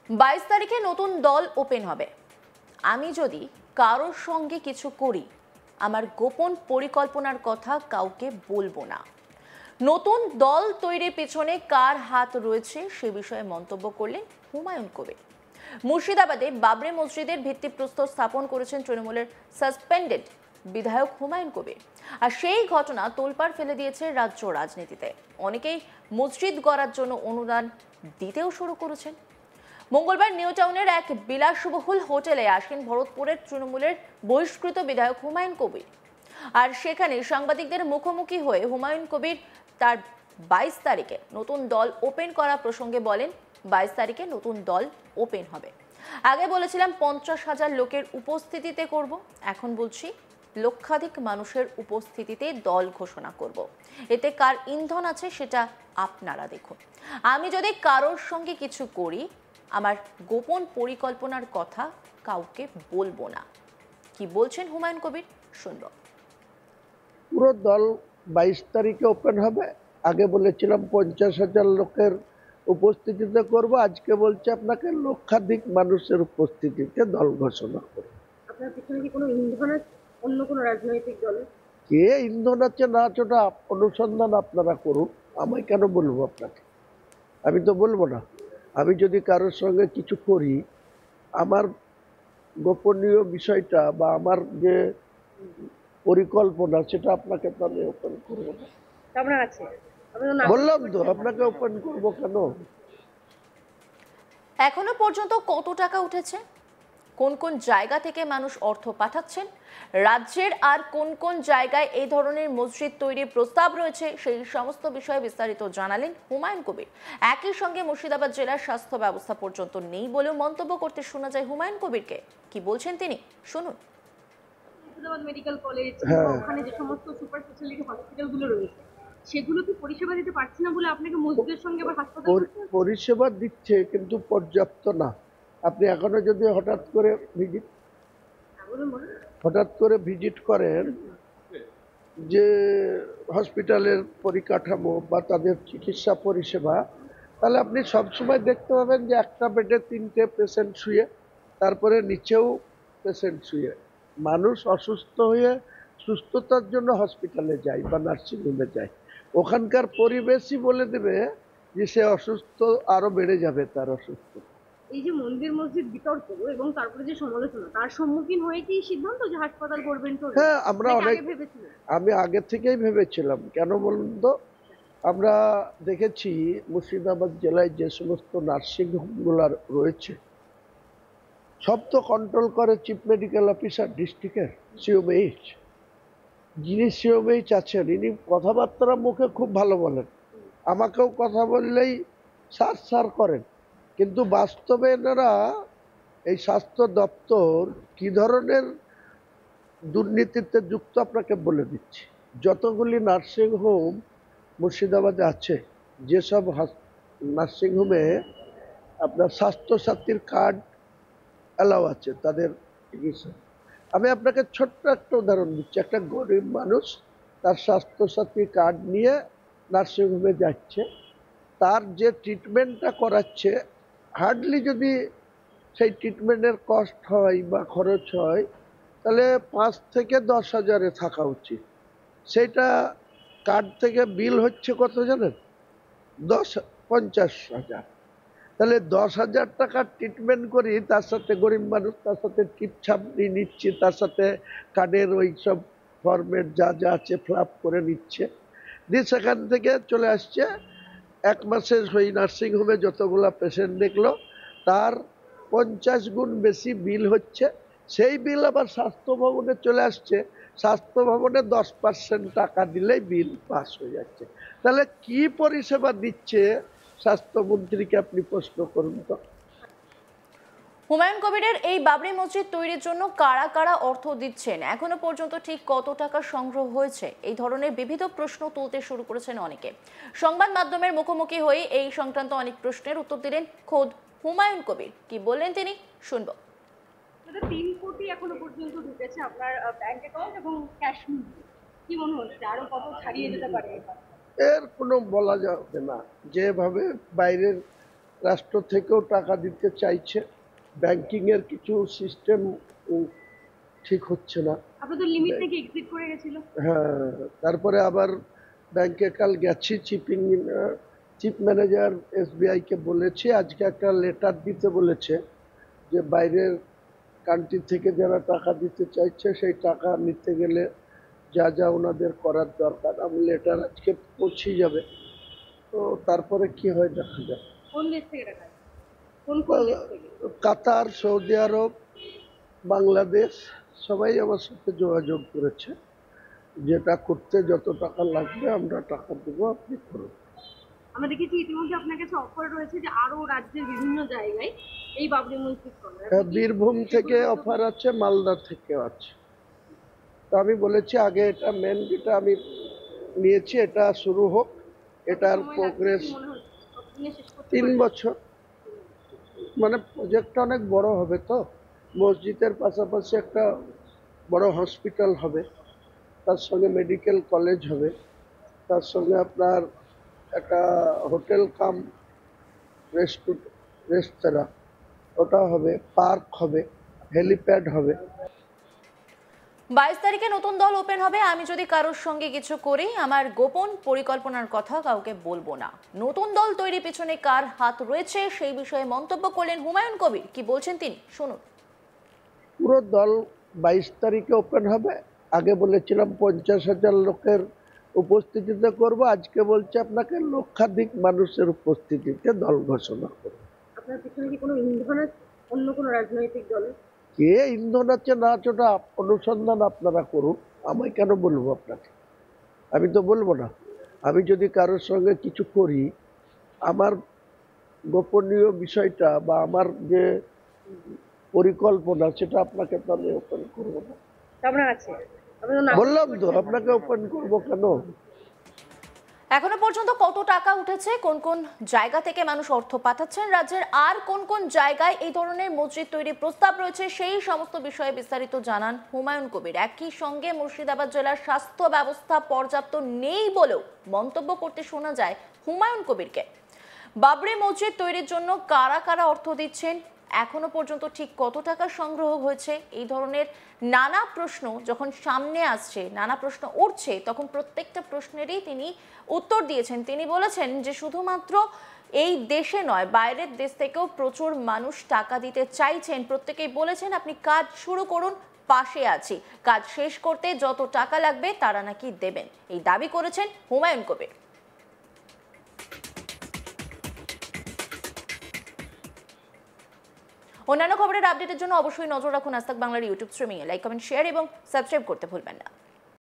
22 তারিখে নতুন দল ওপেন হবে। আমি যদি কারোর সঙ্গে কিছু করি, আমার গোপন পরিকল্পনার কথা কাউকে বলবো না। নতুন দল তৈরির পেছনে কার হাত রয়েছে সে বিষয়ে মন্তব্য করলেন হুমায়ুন কবির। মুর্শিদাবাদে বাবরি মসজিদের ভিত্তিপ্রস্তর স্থাপন করেছেন তৃণমূলের সাসপেন্ডেড বিধায়ক হুমায়ুন কবির। আর সেই ঘটনা তোলপাড় ফেলে দিয়েছে রাজ্য রাজনীতিতে। অনেকেই মসজিদ গড়ার জন্য অনুদান দিতেও শুরু করেছেন। মঙ্গলবার নিউ টাউনের এক বিলাসবহুল হোটেলে আসেন ভরতপুরের তৃণমূলের বহিষ্কৃত বিধায়ক হুমায়ুন কবির। আর সেখানে সাংবাদিকদের মুখোমুখি হয়ে হুমায়ুন কবির তার 22 তারিখে নতুন দল ওপেন করা প্রসঙ্গে বলেন, 22 তারিখে নতুন দল ওপেন হবে। আগে বলেছিলাম 50,000 লোকের উপস্থিতিতে করব, এখন বলছি লক্ষাধিক মানুষের উপস্থিতিতে দল ঘোষণা করব। এতে কার ইন্ধন আছে সেটা আপনারা দেখুন। আমি যদি কারোর সঙ্গে কিছু করি, আমার গোপন পরিকল্পনার কথা কাউকে বলবো না। কি বলছেন হুমায়ুন কবির, শুনবো। পুরো দল 22 তারিখে ওপেন হবে। আগে বলেছিলাম 50,000 লোকের উপস্থিতিতে করব, আজকে বলছে আপনাকে লক্ষাধিক মানুষের উপস্থিতিতে দল ঘোষণা করব। আপনার পিছনে কি কোনো ইন্ধন আছে অন্য কোনো রাজনৈতিক দলের? কে ইন্ধন আছে না আছে ওটা অনুসন্ধান আপনারা করুন, আমি কেন বলবো আপনাকে? আমি তো বলবো না। আমি যদি কারোর সঙ্গে কিছু করি, আমার গোপনীয় বিষয়টা বা আমার যে পরিকল্পনা সেটা আপনাকে তো আমি ওপেন করবো না। আপনার আছে? বললাম তো আপনাকে ওপেন করবো কেন? এখনো পর্যন্ত কত টাকা উঠেছে, কোন কোন জায়গা থেকে মানুষ অর্থ পাঠাচ্ছেন, রাজ্যের আর কোন কোন জায়গায় এই ধরনের মসজিদ তৈরির প্রস্তাব রয়েছে, সেই সমস্ত বিষয়ে বিস্তারিত জানালেন হুমায়ুন কবির। একই সঙ্গে মুর্শিদাবাদ জেলার স্বাস্থ্য ব্যবস্থা পর্যন্ত নেই বলেও মন্তব্য করতে শোনা যায় হুমায়ুন কবিরকে। কি বলছেন তিনি, শুনুন। মুর্শিদাবাদ মেডিকেল কলেজ, ওখানে যে সমস্ত সুপার স্পেশালিটি হসপিটালগুলো রয়েছে সেগুলো কি পরিষেবা দিতে পারছে না বলে আপনাকে মসজিদের সঙ্গে আবার হাসপাতাল পরিষেবা দিচ্ছে কিন্তু পর্যাপ্ত না। আপনি এখনো যদি হঠাৎ করে ভিজিট করেন যে হসপিটালের পরিকাঠামো বা তাদের চিকিৎসা পরিষেবা, তাহলে আপনি সবসময় দেখতে পাবেন যে একটা বেডে 3টে পেশেন্ট শুয়ে, তারপরে নিচেও পেশেন্ট শুয়ে। মানুষ অসুস্থ হয়ে সুস্থতার জন্য হসপিটালে যায় বা নার্সিংহোমে যায়, ওখানকার পরিবেশই বলে দেবে যে সে অসুস্থ, আরো বেড়ে যাবে তার অসুস্থ। এই যে মন্দির মসজিদ বিতর্ক এবং তারপরে যে সমালোচনা, তার সম্মুখীন হয়ে কি সিদ্ধান্ত যে হাসপাতাল করবেন? তো হ্যাঁ, আমরা অনেক আমি আগে থেকেই ভেবেছিলাম। কেন বলুন তো, আমরা দেখেছি মুর্শিদাবাদ জেলায় যে সমস্ত নার্সিংহোমগুলো রয়েছে সব তো কন্ট্রোল করে চিফ মেডিকেল অফিসার ডিস্ট্রিক্টের সিওমএইচ। যিনি সিওমএইচ আছেন ইনি কথাবার্তা মুখে খুব ভালো বলেন, আমাকেও কথা বললেই স্যার স্যার করেন, কিন্তু বাস্তবে এনারা এই স্বাস্থ্য দপ্তর কি ধরনের দুর্নীতিতে যুক্ত আপনাকে বলে দিচ্ছি। যতগুলি নার্সিংহোম মুর্শিদাবাদে আছে, যেসব নার্সিংহোমে আপনার স্বাস্থ্যসাথীর কার্ড অ্যালাউ আছে তাদের চিকিৎসা, আমি আপনাকে ছোট্ট একটা উদাহরণ দিচ্ছি। একটা গরিব মানুষ তার স্বাস্থ্যসাথী কার্ড নিয়ে নার্সিংহোমে যাচ্ছে, তার যে ট্রিটমেন্টটা করাচ্ছে হার্ডলি যদি সেই ট্রিটমেন্টের কস্ট হয় বা খরচ হয় তাহলে 5 থেকে 10,000-এ থাকা উচিত। সেটা কার্ড থেকে বিল হচ্ছে কত জানেন? 50,000। তাহলে 10,000 টাকার ট্রিটমেন্ট করি, তার সাথে গরিব মানুষ তার সাথে টিপছাপ নিয়ে নিচ্ছে, তার সাথে কার্ডের ওই সব ফর্মেট যা যা আছে ফ্লাপ করে নিচ্ছে, দিয়ে সেখান থেকে চলে আসছে। 1 মাসের ওই নার্সিংহোমে যতগুলা পেশেন্ট দেখলো তার 50 গুণ বেশি বিল হচ্ছে। সেই বিল আবার স্বাস্থ্য ভবনে চলে আসছে, স্বাস্থ্য ভবনে 10% টাকা দিলেই বিল পাস হয়ে যাচ্ছে। তাহলে কি পরিষেবা দিচ্ছে স্বাস্থ্যমন্ত্রীকে আপনি প্রশ্ন করুন তো। হুমায়ুন কবিরের এই বাবরি মসজিদ তৈরির জন্য কারা কারা অর্থ দিচ্ছেন, এখনো পর্যন্ত ঠিক কত টাকা সংগ্রহ হয়েছে, এই ধরনের বিবিধ প্রশ্ন তুলতে শুরু করেছেন অনেকে। সংবাদ মাধ্যমের মুখোমুখি হয়ে এই সংক্রান্ত অনেক প্রশ্নের উত্তর দিলেন খোদ হুমায়ুন কবির। কি বললেন তিনি, শুনবো। 3 কোটি এখনো পর্যন্ত ঢুকেছে আপনার ব্যাংক অ্যাকাউন্ট এবং ক্যাশ। কি মনে হচ্ছে আরো কত ছাড়িয়ে যেতে পারে? এর কোনো বলা যাবে না। যেভাবে বাইরের রাষ্ট্র থেকেও টাকা দিতে চাইছে, ব্যাংকিংয়ের কিছু সিস্টেম ঠিক হচ্ছে না। আপনাদের লিমিট থেকে এক্সিট করে গেছিল। হ্যাঁ, তারপরে আবার ব্যাংকে কাল গেছি, চিফ ম্যানেজার এসবিআইকে বলেছে, আজকে একটা লেটার দিতে বলেছে যে বাইরের কান্ট্রি থেকে যারা টাকা দিতে চাইছে সেই টাকা নিতে গেলে যা যা ওনাদের করার দরকার, আমি লেটার আজকে পৌঁছে যাবে, তো তারপরে কি হয় দেখা যাক। কোন দেশ থেকে টাকা? কোন কোন দেশ থেকে? কাতার, সৌদি আরব, বাংলাদেশ সবাই আমার সাথে যোগাযোগ করেছে, যেটা করতে যত টাকা লাগবে আমরা টাকা দেবো, আপনি করুন। আমরা দেখেছি ইতিমধ্যে আপনার কাছে অফার রয়েছে যে আরো রাজ্যের বিভিন্ন জায়গায় এই বাবরি মসজিদ করার। বীরভূম থেকে অফার আছে, মালদা থেকেও আছে। তো আমি বলেছি আগে এটা মেন যেটা আমি নিয়েছি এটা শুরু হোক, এটার প্রোগ্রেস 3 বছর, মানে প্রজেক্টটা অনেক বড় হবে, তো মসজিদের পাশাপাশি একটা বড় হসপিটাল হবে, তার সঙ্গে মেডিকেল কলেজ হবে, তার সঙ্গে আপনার একটা হোটেল কাম রেস্তোরাঁ ওটা হবে, পার্ক হবে, হেলিপ্যাড হবে। 22 তারিখে নতুন দল ওপেন হবে, আমি যদি কারোর সঙ্গে কিছু করি আমার গোপন পরিকল্পনার কথা কাউকে বলবো না। নতুন দল তৈরির পিছনে কার হাত রয়েছে সেই বিষয়ে মন্তব্য করলেন হুমায়ুন কবির। কি বলছেন তিনি শুনুন। পুরো দল 22 তারিখে ওপেন হবে। আগে বলেছিলাম 50,000 লোকের উপস্থিতিতে করব, আজকে বলছে আপনাকে লক্ষাধিক মানুষের উপস্থিতিতে দল ঘোষণা করব। আপনার পিছনে কি কোনো ইন্ধন আছে অন্য কোনো রাজনৈতিক দলের? কে ইন্ধন আছে না আছে ওটা অনুসন্ধান আপনারা করুন, আমি কেন বলবো আপনাকে? আমি তো বলবো না। আমি যদি কারোর সঙ্গে কিছু করি, আমার গোপনীয় বিষয়টা বা আমার যে পরিকল্পনা সেটা আপনাকে তো আমি ওপেন করবো না। আপনার আছে? বললাম তো আপনাকে ওপেন করবো কেন? এখনো পর্যন্ত কত টাকা উঠেছে, কোন কোন জায়গা থেকে মানুষ অর্থ পাঠাচ্ছেন, রাজ্যের আর কোন কোন জায়গায় এই ধরনের মসজিদ তৈরির প্রস্তাব রয়েছে, সেই সমস্ত বিষয়ে বিস্তারিত জানান হুমায়ুন কবির। একই সঙ্গে মুর্শিদাবাদ জেলার স্বাস্থ্য ব্যবস্থা পর্যাপ্ত নেই বলেও মন্তব্য করতে শোনা যায় হুমায়ুন কবিরকে। বাবরি মসজিদ তৈরির জন্য কারা কারা অর্থ দিচ্ছেন, এখনো পর্যন্ত ঠিক কত টাকা সংগ্রহ হয়েছে, এই ধরনের নানা প্রশ্ন যখন সামনে আসছে, নানা প্রশ্ন উঠছে, তখন প্রত্যেকটা প্রশ্নেরই তিনি উত্তর দিয়েছেন। তিনি বলেছেন যে শুধুমাত্র এই দেশে নয়, বাইরের দেশ থেকেও প্রচুর মানুষ টাকা দিতে চাইছেন। প্রত্যেকেই বলেছেন আপনি কাজ শুরু করুন, পাশে আছি, কাজ শেষ করতে যত টাকা লাগবে তারা নাকি দেবেন, এই দাবি করেছেন হুমায়ুন কবির। অন্যান্য খবরের আপডেটের জন্য অবশ্যই নজর রাখুন আজ তাক বাংলার ইউটিউব স্ট্রিমিংয়ে। লাইক, কমেন্ট, শেয়ার এবং সাবস্ক্রাইব করতে ভুলবেন না।